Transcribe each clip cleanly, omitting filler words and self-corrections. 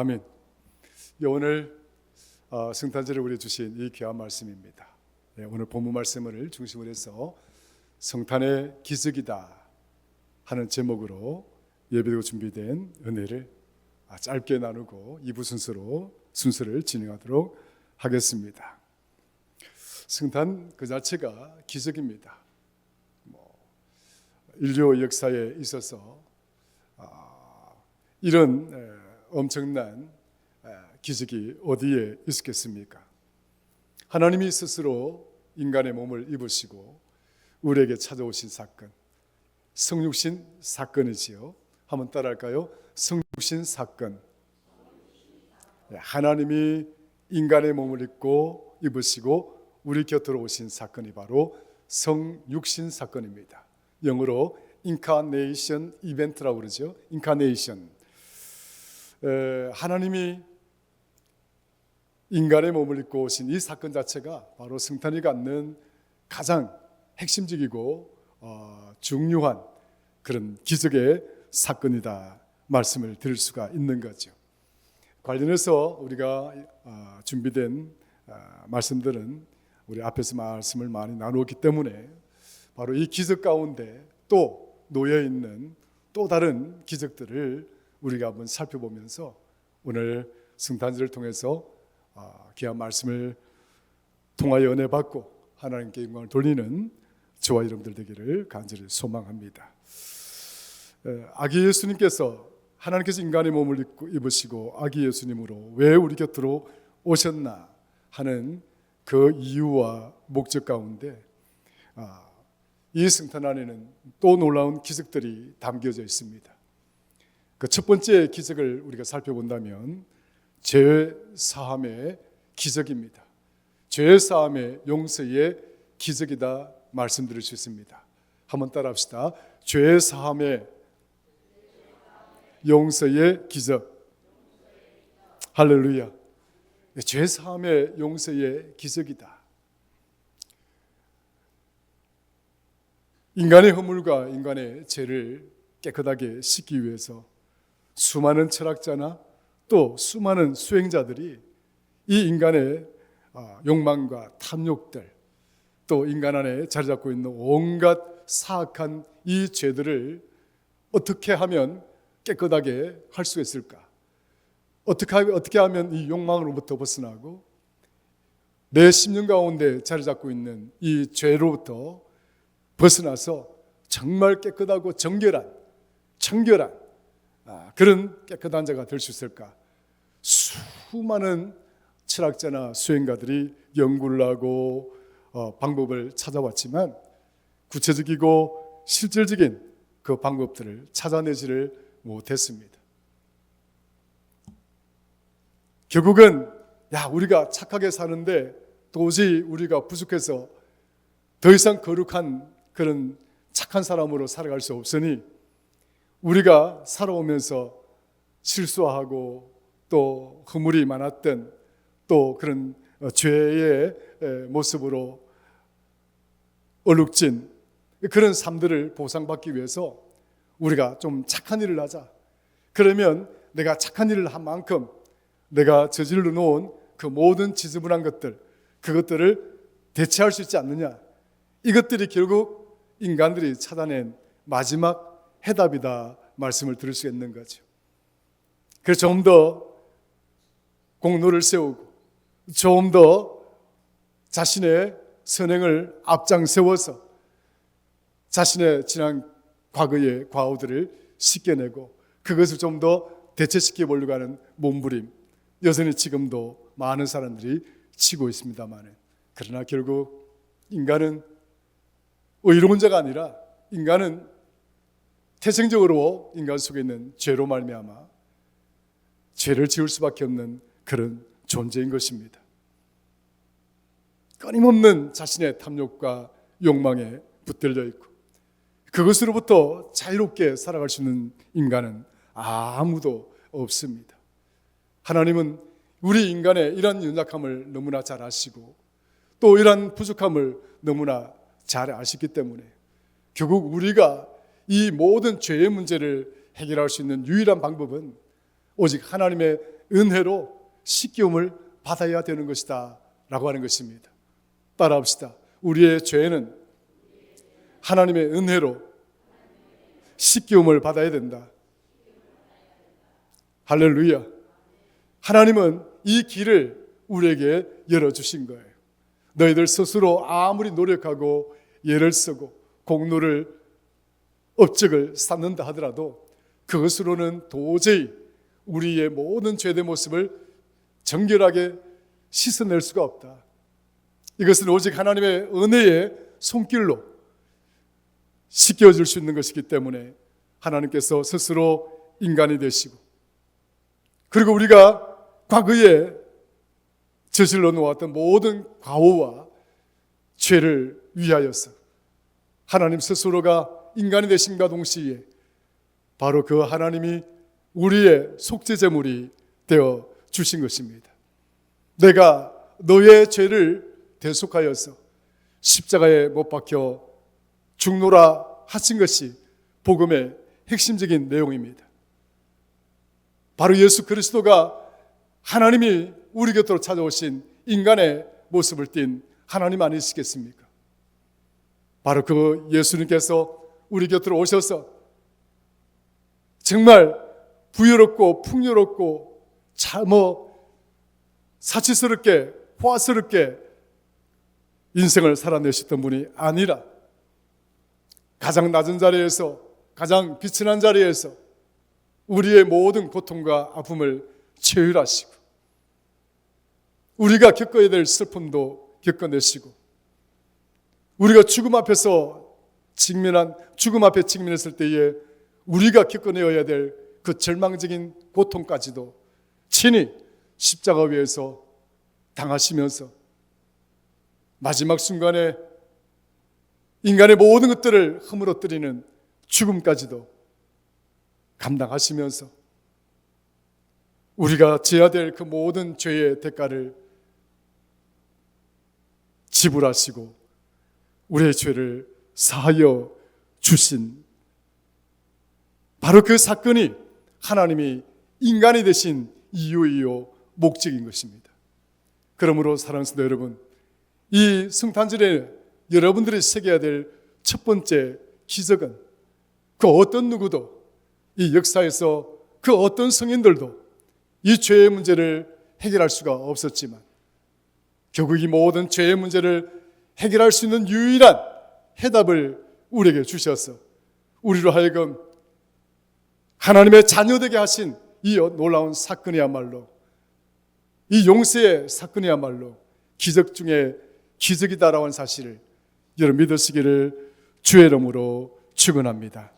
아멘. 오늘 성탄절에 우리 주신 이 귀한 말씀입니다. 오늘 본문 말씀을 중심으로 해서 성탄의 기적이다 하는 제목으로 예배드리고 준비된 은혜를 짧게 나누고 2부 순서를 진행하도록 하겠습니다. 성탄 그 자체가 기적입니다. 인류 역사에 있어서 이런 엄청난 기적이 어디에 있었겠습니까? 하나님이 스스로 인간의 몸을 입으시고 우리에게 찾아오신 사건, 성육신 사건이지요. 한번 따라할까요? 성육신 사건. 하나님이 인간의 몸을 입으시고 우리 곁으로 오신 사건이 바로 성육신 사건입니다. 영어로 인카네이션 이벤트라고 그러죠. 인카네이션. 하나님이 인간의 몸을 입고 오신 이 사건 자체가 바로 성탄이 갖는 가장 핵심적이고 중요한 그런 기적의 사건이다 말씀을 드릴 수가 있는 거죠. 관련해서 우리가 준비된 말씀들은 우리 앞에서 말씀을 많이 나누었기 때문에 바로 이 기적 가운데 또 놓여있는 또 다른 기적들을 우리가 한번 살펴보면서 오늘 성탄절을 통해서 귀한 말씀을 통하여 은혜 받고 하나님께 영광을 돌리는 저와 여러분들 되기를 간절히 소망합니다. 아기 예수님께서 하나님께서 인간의 몸을 입으시고 아기 예수님으로 왜 우리 곁으로 오셨나 하는 그 이유와 목적 가운데 이 성탄 안에는 또 놀라운 기적들이 담겨져 있습니다. 그 첫 번째 기적을 우리가 살펴본다면 죄 사함의 기적입니다. 죄 사함의 용서의 기적이다 말씀드릴 수 있습니다. 한번 따라합시다. 죄 사함의 용서의 기적. 할렐루야. 죄 사함의 용서의 기적이다. 인간의 허물과 인간의 죄를 깨끗하게 씻기 위해서 수많은 철학자나 또 수많은 수행자들이 이 인간의 욕망과 탐욕들 또 인간 안에 자리 잡고 있는 온갖 사악한 이 죄들을 어떻게 하면 깨끗하게 할 수 있을까? 어떻게 하면 이 욕망으로부터 벗어나고 내 심령 가운데 자리 잡고 있는 이 죄로부터 벗어나서 정말 깨끗하고 청결한 그런 깨끗한 자가 될 수 있을까? 수많은 철학자나 수행가들이 연구를 하고 방법을 찾아왔지만 구체적이고 실질적인 그 방법들을 찾아내지를 못했습니다. 결국은 우리가 착하게 사는데 도저히 우리가 부족해서 더 이상 거룩한 그런 착한 사람으로 살아갈 수 없으니 우리가 살아오면서 실수하고 또 허물이 많았던 또 그런 죄의 모습으로 얼룩진 그런 삶들을 보상받기 위해서 우리가 좀 착한 일을 하자. 그러면 내가 착한 일을 한 만큼 내가 저질러 놓은 그 모든 지저분한 것들 그것들을 대체할 수 있지 않느냐. 이것들이 결국 인간들이 찾아낸 마지막 해답이다 말씀을 들을 수 있는 거죠. 그래서 좀 더 공로를 세우고 좀 더 자신의 선행을 앞장 세워서 자신의 지난 과거의 과오들을 씻겨내고 그것을 좀 더 대체시켜 보려고 하는 몸부림 여전히 지금도 많은 사람들이 치고 있습니다만 그러나 결국 인간은 의로운 자가 아니라 인간은 태생적으로 인간 속에 있는 죄로 말미암아 죄를 지을 수밖에 없는 그런 존재인 것입니다. 끊임없는 자신의 탐욕과 욕망에 붙들려 있고 그것으로부터 자유롭게 살아갈 수 있는 인간은 아무도 없습니다. 하나님은 우리 인간의 이런 연약함을 너무나 잘 아시고 또 이런 부족함을 너무나 잘 아시기 때문에 결국 우리가 이 모든 죄의 문제를 해결할 수 있는 유일한 방법은 오직 하나님의 은혜로 씻기움을 받아야 되는 것이다 라고 하는 것입니다. 따라합시다. 우리의 죄는 하나님의 은혜로 씻기움을 받아야 된다. 할렐루야. 하나님은 이 길을 우리에게 열어주신 거예요. 너희들 스스로 아무리 노력하고 애를 쓰고 공로를 업적을 쌓는다 하더라도 그것으로는 도저히 우리의 모든 죄된 모습을 정결하게 씻어낼 수가 없다. 이것은 오직 하나님의 은혜의 손길로 씻겨줄 수 있는 것이기 때문에 하나님께서 스스로 인간이 되시고, 그리고 우리가 과거에 저질러 놓았던 모든 과오와 죄를 위하여서 하나님 스스로가 인간이 되심과 동시에 바로 그 하나님이 우리의 속죄제물이 되어 주신 것입니다. 내가 너의 죄를 대속하여서 십자가에 못 박혀 죽노라 하신 것이 복음의 핵심적인 내용입니다. 바로 예수 그리스도가 하나님이 우리 곁으로 찾아오신 인간의 모습을 띤 하나님 아니시겠습니까? 바로 그 예수님께서 우리 곁으로 오셔서 정말 부유롭고 풍요롭고 사치스럽게 호화스럽게 인생을 살아내셨던 분이 아니라 가장 낮은 자리에서 가장 비천한 자리에서 우리의 모든 고통과 아픔을 체휼하시고 우리가 겪어야 될 슬픔도 겪어내시고 우리가 죽음 앞에 직면했을 때에 우리가 겪어내어야 될 그 절망적인 고통까지도 친히 십자가 위에서 당하시면서 마지막 순간에 인간의 모든 것들을 허물어뜨리는 죽음까지도 감당하시면서 우리가 져야 될 그 모든 죄의 대가를 지불하시고 우리의 죄를 사하여 주신 바로 그 사건이 하나님이 인간이 되신 이유이요 목적인 것입니다. 그러므로 사랑하는 성도 여러분, 이 성탄절에 여러분들이 새겨야 될 첫 번째 기적은 그 어떤 누구도 이 역사에서 그 어떤 성인들도 이 죄의 문제를 해결할 수가 없었지만 결국 이 모든 죄의 문제를 해결할 수 있는 유일한 해답을 우리에게 주셔서 우리로 하여금 하나님의 자녀되게 하신 이 놀라운 사건이야말로, 이 용서의 사건이야말로 기적 중에 기적이다라고 하는 사실을 여러분 믿으시기를 주의 이름으로 축원합니다.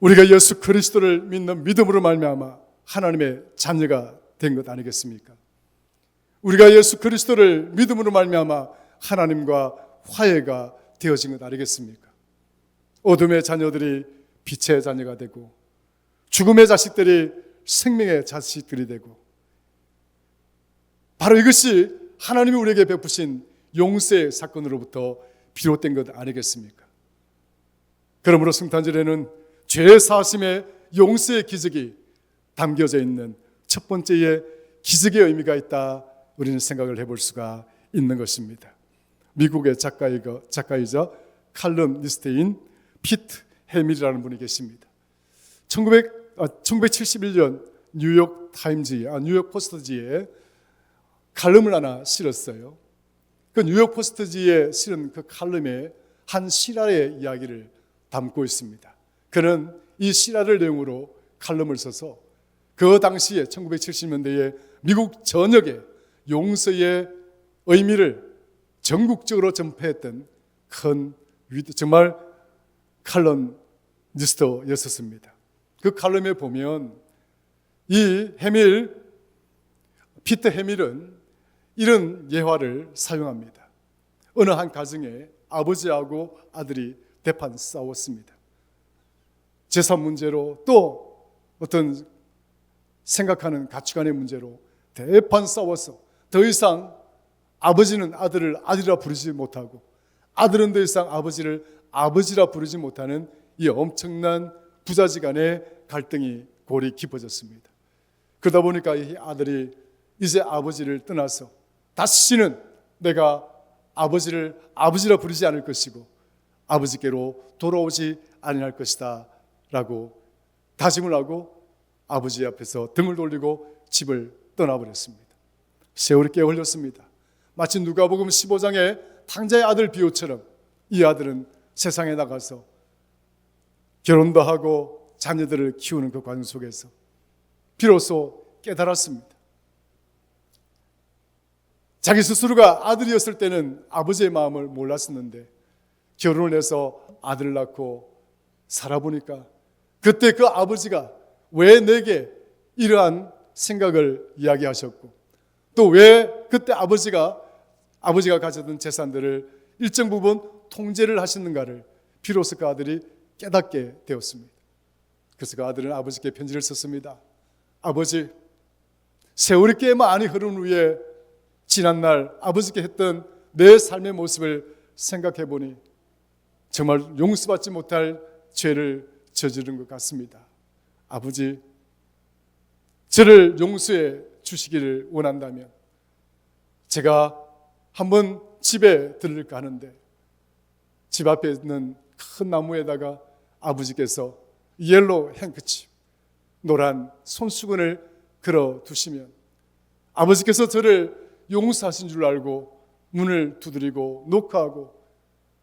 우리가 예수 그리스도를 믿는 믿음으로 말미암아 하나님의 자녀가 된 것 아니겠습니까? 우리가 예수 그리스도를 믿음으로 말미암아 하나님과 화해가 되어진 것 아니겠습니까? 어둠의 자녀들이 빛의 자녀가 되고 죽음의 자식들이 생명의 자식들이 되고 바로 이것이 하나님이 우리에게 베푸신 용서의 사건으로부터 비롯된 것 아니겠습니까? 그러므로 성탄절에는 죄 사하심의 용서의 기적이 담겨져 있는 첫 번째의 기적의 의미가 있다, 우리는 생각을 해볼 수가 있는 것입니다. 미국의 작가이자 칼럼니스트인 피트 해밀이라는 분이 계십니다. 1971년 뉴욕 포스트지에 칼럼을 하나 실었어요. 그 뉴욕 포스트지에 실은 그 칼럼에 한 실화의 이야기를 담고 있습니다. 그는 이 실화를 내용으로 칼럼을 써서 그 당시에 1970년대에 미국 전역에 용서의 의미를 전국적으로 전파했던 큰 정말 칼럼니스트였었습니다. 그 칼럼에 보면 이 피터 해밀은 이런 예화를 사용합니다. 어느 한 가정에 아버지하고 아들이 대판 싸웠습니다. 재산 문제로 또 어떤 생각하는 가치관의 문제로 대판 싸워서 더 이상 아버지는 아들을 아들이라 부르지 못하고 아들은 더 이상 아버지를 아버지라 부르지 못하는 이 엄청난 부자지간의 갈등이 골이 깊어졌습니다. 그러다 보니까 이 아들이 이제 아버지를 떠나서 다시는 내가 아버지를 아버지라 부르지 않을 것이고 아버지께로 돌아오지 아니할 것이다 라고 다짐을 하고 아버지 앞에서 등을 돌리고 집을 떠나버렸습니다. 세월이 꽤 흘렀습니다. 마치 누가복음 15장의 탕자의 아들 비유처럼 이 아들은 세상에 나가서 결혼도 하고 자녀들을 키우는 그 과정 속에서 비로소 깨달았습니다. 자기 스스로가 아들이었을 때는 아버지의 마음을 몰랐었는데 결혼을 해서 아들을 낳고 살아보니까 그때 그 아버지가 왜 내게 이러한 생각을 이야기하셨고 또 왜 그때 아버지가 가졌던 재산들을 일정 부분 통제를 하시는가를 비로소 그 아들이 깨닫게 되었습니다. 그래서 그 아들은 아버지께 편지를 썼습니다. 아버지, 세월이 꽤 많이 흐른 후에 지난날 아버지께 했던 내 삶의 모습을 생각해 보니 정말 용서받지 못할 죄를 저지른 것 같습니다. 아버지, 저를 용서해 주시기를 원한다면 제가 한번 집에 들를까 하는데 집 앞에 있는 큰 나무에다가 아버지께서 옐로우 행크칩, 노란 손수건을 걸어 두시면 아버지께서 저를 용서하신 줄 알고 문을 두드리고 노크하고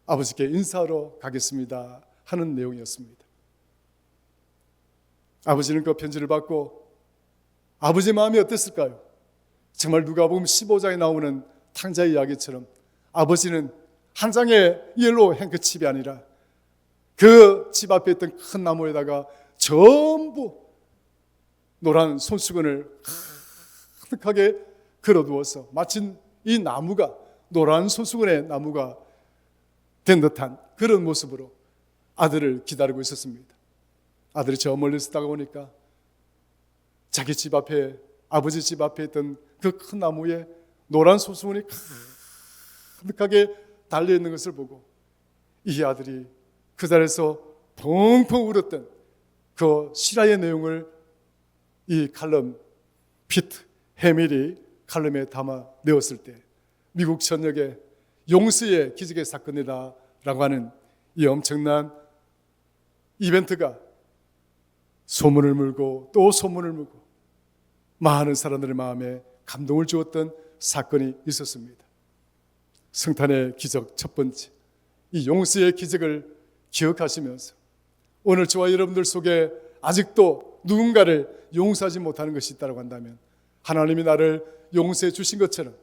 아버지께 인사하러 가겠습니다 하는 내용이었습니다. 아버지는 그 편지를 받고 아버지의 마음이 어땠을까요? 정말 누가복음 15장에 나오는 탕자의 이야기처럼 아버지는 한 장의 옐로우 행크칩이 아니라 그 집 앞에 있던 큰 나무에다가 전부 노란 손수건을 가득하게 걸어두어서 마치 이 나무가 노란 손수건의 나무가 된 듯한 그런 모습으로 아들을 기다리고 있었습니다. 아들이 저 멀리서 다가오니까 자기 집 앞에, 아버지 집 앞에 있던 그 큰 나무에 노란 손수건이 가득하게 달려있는 것을 보고 이 아들이 그 자리에서 펑펑 울었던 그 실화의 내용을 이 칼럼 피트 해밀이 칼럼에 담아내었을 때 미국 전역의 용서의 기적의 사건이다 라고 하는 이 엄청난 이벤트가 소문을 물고 또 소문을 물고 많은 사람들의 마음에 감동을 주었던 사건이 있었습니다. 성탄의 기적 첫 번째, 이 용서의 기적을 기억하시면서 오늘 저와 여러분들 속에 아직도 누군가를 용서하지 못하는 것이 있다고 한다면 하나님이 나를 용서해 주신 것처럼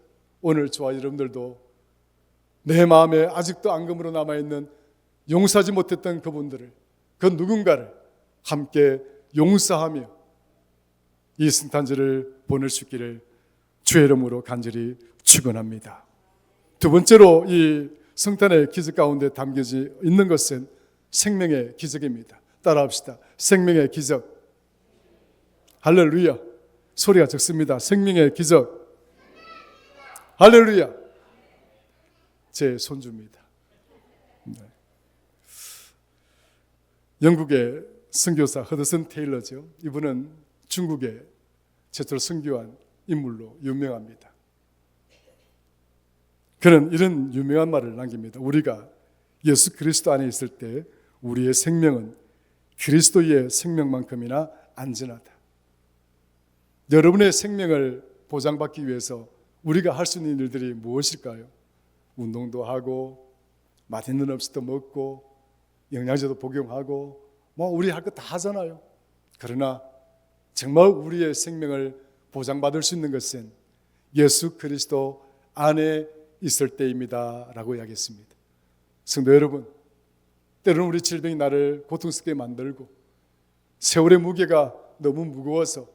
오늘 저와 여러분들도 내 마음에 아직도 앙금으로 남아있는 용서하지 못했던 그분들을, 그 누군가를 함께 용서하며 이 성탄절을 보낼 수 있기를 주의 이름으로 간절히 축원합니다. 두 번째로 이 성탄의 기적 가운데 담겨져 있는 것은 생명의 기적입니다. 따라합시다. 생명의 기적. 할렐루야. 소리가 적습니다. 생명의 기적. 할렐루야. 제 손주입니다. 네. 영국의 선교사 허드슨 테일러죠. 이분은 중국의 최초로 선교한 인물로 유명합니다. 그는 이런 유명한 말을 남깁니다. 우리가 예수 그리스도 안에 있을 때 우리의 생명은 그리스도의 생명만큼이나 안전하다. 여러분의 생명을 보장받기 위해서 우리가 할 수 있는 일들이 무엇일까요? 운동도 하고 맛있는 음식도 먹고 영양제도 복용하고 우리 할 거 다 하잖아요. 그러나 정말 우리의 생명을 보장받을 수 있는 것은 예수 그리스도 안에 있을 때입니다 라고 이야기했습니다. 성도 여러분, 때로는 우리 질병이 나를 고통스럽게 만들고 세월의 무게가 너무 무거워서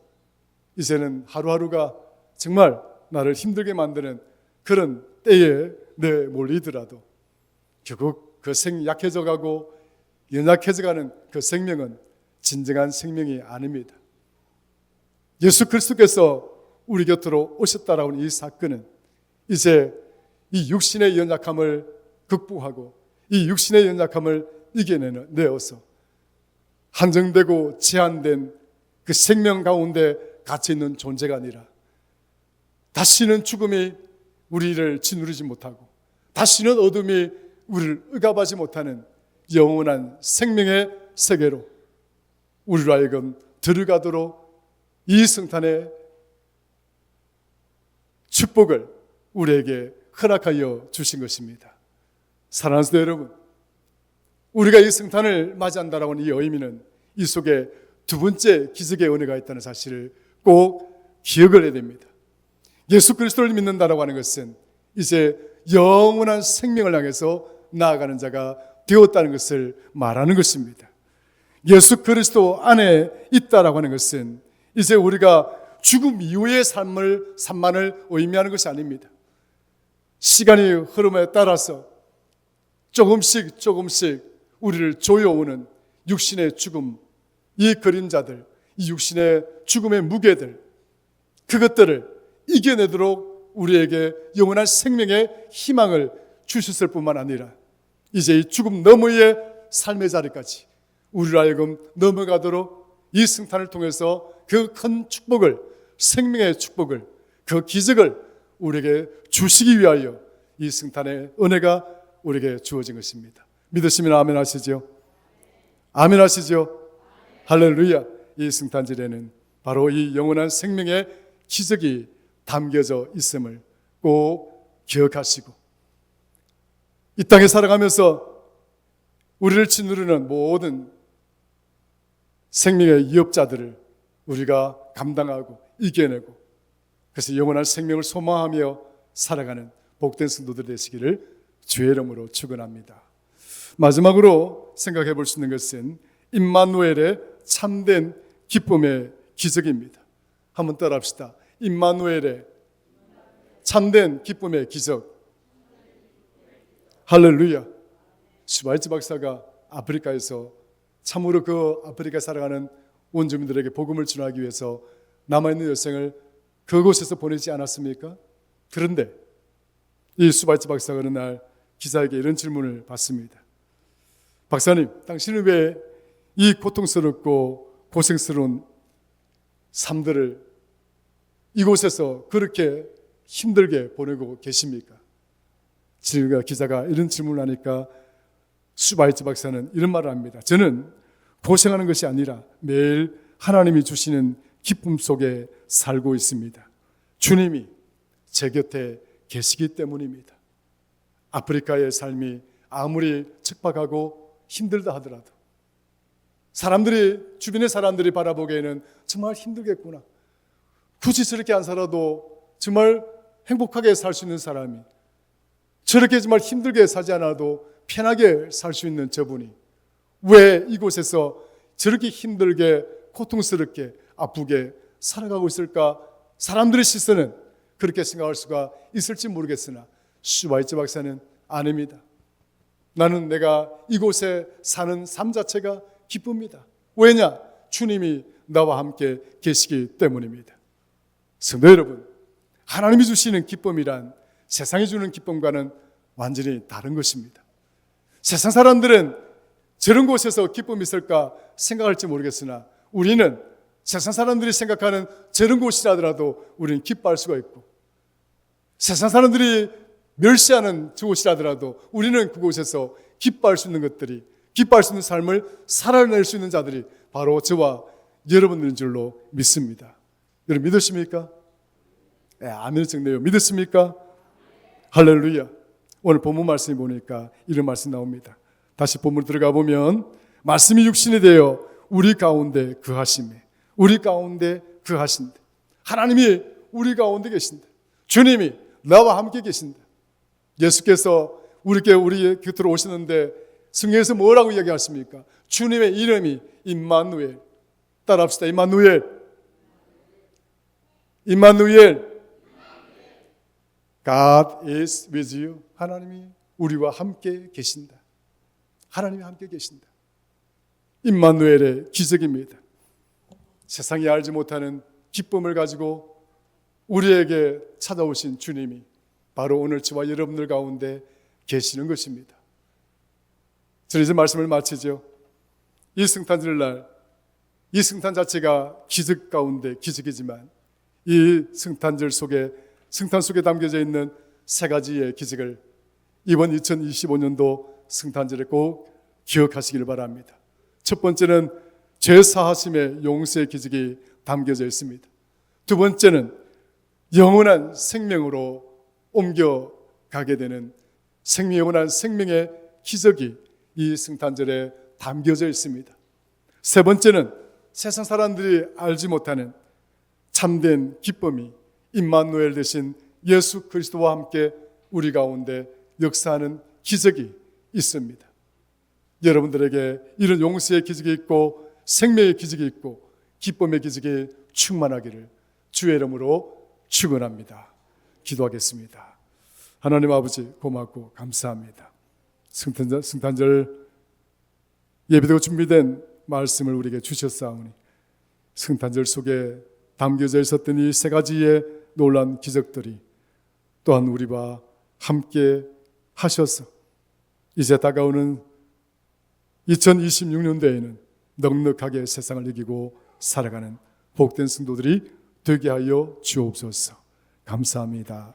이제는 하루하루가 정말 나를 힘들게 만드는 그런 때에 내 몰리더라도 결국 그 약해져가고 연약해져가는 그 생명은 진정한 생명이 아닙니다. 예수 그리스도께서 우리 곁으로 오셨다라는 이 사건은 이제 이 육신의 연약함을 극복하고 이 육신의 연약함을 이겨내어서 한정되고 제한된 그 생명 가운데 갇혀 있는 존재가 아니라 다시는 죽음이 우리를 짓누르지 못하고 다시는 어둠이 우리를 억압하지 못하는 영원한 생명의 세계로 우리로 하여금 들어가도록 이 성탄의 축복을 우리에게 허락하여 주신 것입니다. 사랑하는 성도 여러분, 우리가 이 성탄을 맞이한다라고 하는 이 의미는 이 속에 두 번째 기적의 은혜가 있다는 사실을 꼭 기억을 해야 됩니다. 예수 그리스도를 믿는다라고 하는 것은 이제 영원한 생명을 향해서 나아가는 자가 되었다는 것을 말하는 것입니다. 예수 그리스도 안에 있다라고 하는 것은 이제 우리가 죽음 이후의 삶만을 의미하는 것이 아닙니다. 시간이 흐름에 따라서 조금씩 우리를 조여오는 육신의 죽음, 이 그림자들, 이 육신의 죽음의 무게들, 그것들을 이겨내도록 우리에게 영원한 생명의 희망을 주셨을 뿐만 아니라 이제 이 죽음 너머의 삶의 자리까지 우리로 하여금 넘어가도록 이 성탄을 통해서 그 큰 축복을, 생명의 축복을, 그 기적을 우리에게 주시기 위하여 이 성탄의 은혜가 우리에게 주어진 것입니다. 믿으시면 아멘 하시죠? 아멘 하시죠? 할렐루야. 이 성탄절에는 바로 이 영원한 생명의 기적이 담겨져 있음을 꼭 기억하시고 이 땅에 살아가면서 우리를 짓누르는 모든 생명의 위협자들을 우리가 감당하고 이겨내고 그래서 영원한 생명을 소망하며 살아가는 복된 성도들 되시기를 주의 이름으로 축원합니다. 마지막으로 생각해 볼 수 있는 것은 임마누엘의 참된 기쁨의 기적입니다. 한번 따라합시다. 임마누엘의 참된 기쁨의 기적. 할렐루야. 슈바이츠 박사가 아프리카에서 참으로 그 아프리카에 살아가는 원주민들에게 복음을 전하기 위해서 남아있는 여생을 그곳에서 보내지 않았습니까? 그런데 이 슈바이츠 박사가 어느 날 기자에게 이런 질문을 받습니다. 박사님, 당신은 왜 이 고통스럽고 고생스러운 삶들을 이곳에서 그렇게 힘들게 보내고 계십니까? 기자가 이런 질문을 하니까 슈바이츠 박사는 이런 말을 합니다. 저는 고생하는 것이 아니라 매일 하나님이 주시는 기쁨 속에 살고 있습니다. 주님이 제 곁에 계시기 때문입니다. 아프리카의 삶이 아무리 척박하고 힘들다 하더라도 주변의 사람들이 바라보기에는 정말 힘들겠구나. 굳이 저렇게 안 살아도 정말 행복하게 살 수 있는 사람이 저렇게 정말 힘들게 살지 않아도 편하게 살 수 있는 저분이 왜 이곳에서 저렇게 힘들게 고통스럽게 아프게 살아가고 있을까? 사람들의 시선은 그렇게 생각할 수가 있을지 모르겠으나 슈바이츠 박사는 아닙니다. 나는 내가 이곳에 사는 삶 자체가 기쁩니다. 왜냐? 주님이 나와 함께 계시기 때문입니다. 성도 여러분, 하나님이 주시는 기쁨이란 세상이 주는 기쁨과는 완전히 다른 것입니다. 세상 사람들은 저런 곳에서 기쁨이 있을까 생각할지 모르겠으나 우리는 세상 사람들이 생각하는 저런 곳이라더라도 우리는 기뻐할 수가 있고 세상 사람들이 멸시하는 저곳이라더라도 우리는 그곳에서 기뻐할 수 있는 것들이 기뻐할 수 있는 삶을 살아낼 수 있는 자들이 바로 저와 여러분들인 줄로 믿습니다. 여러분 믿으십니까? 네, 아멘 정도요. 믿으십니까? 할렐루야. 오늘 본문 말씀이 보니까 이런 말씀 나옵니다. 다시 본문 들어가 보면 말씀이 육신이 되어 우리 가운데 거하심에 우리 가운데 거하신다. 하나님이 우리 가운데 계신다. 주님이 나와 함께 계신다. 예수께서 우리 곁으로 오시는데 성경에서 뭐라고 이야기하십니까? 주님의 이름이 임마누엘. 따라합시다. 임마누엘. 임마누엘. God is with you. 하나님이 우리와 함께 계신다. 하나님이 함께 계신다. 임마누엘의 기적입니다. 세상이 알지 못하는 기쁨을 가지고 우리에게 찾아오신 주님이 바로 오늘 저와 여러분들 가운데 계시는 것입니다. 저는 이제 말씀을 마치죠. 이 성탄절날 이 성탄 자체가 기적 가운데 기적이지만 이 성탄절 속에 성탄 속에 담겨져 있는 세 가지의 기적을 이번 2025년도 성탄절에 꼭 기억하시길 바랍니다. 첫 번째는 죄 사하심의 용서의 기적이 담겨져 있습니다. 두 번째는 영원한 생명으로 옮겨가게 되는 영원한 생명의 기적이 이 성탄절에 담겨져 있습니다. 세 번째는 세상 사람들이 알지 못하는 참된 기쁨이 임마누엘 되신 예수 그리스도와 함께 우리 가운데 역사하는 기적이 있습니다. 여러분들에게 이런 용서의 기적이 있고 생명의 기적이 있고 기쁨의 기적이 충만하기를 주의 이름으로 축원합니다. 기도하겠습니다. 하나님 아버지 고맙고 감사합니다. 성탄절 예배되고 준비된 말씀을 우리에게 주셨사오니 성탄절 속에 담겨져 있었던 이 세 가지의 놀라운 기적들이 또한 우리와 함께 하셔서 이제 다가오는 2026년도에는 넉넉하게 세상을 이기고 살아가는 복된 성도들이 되게 하여 주옵소서. 감사합니다.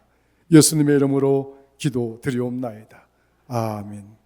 예수님의 이름으로 기도드리옵나이다. 아멘.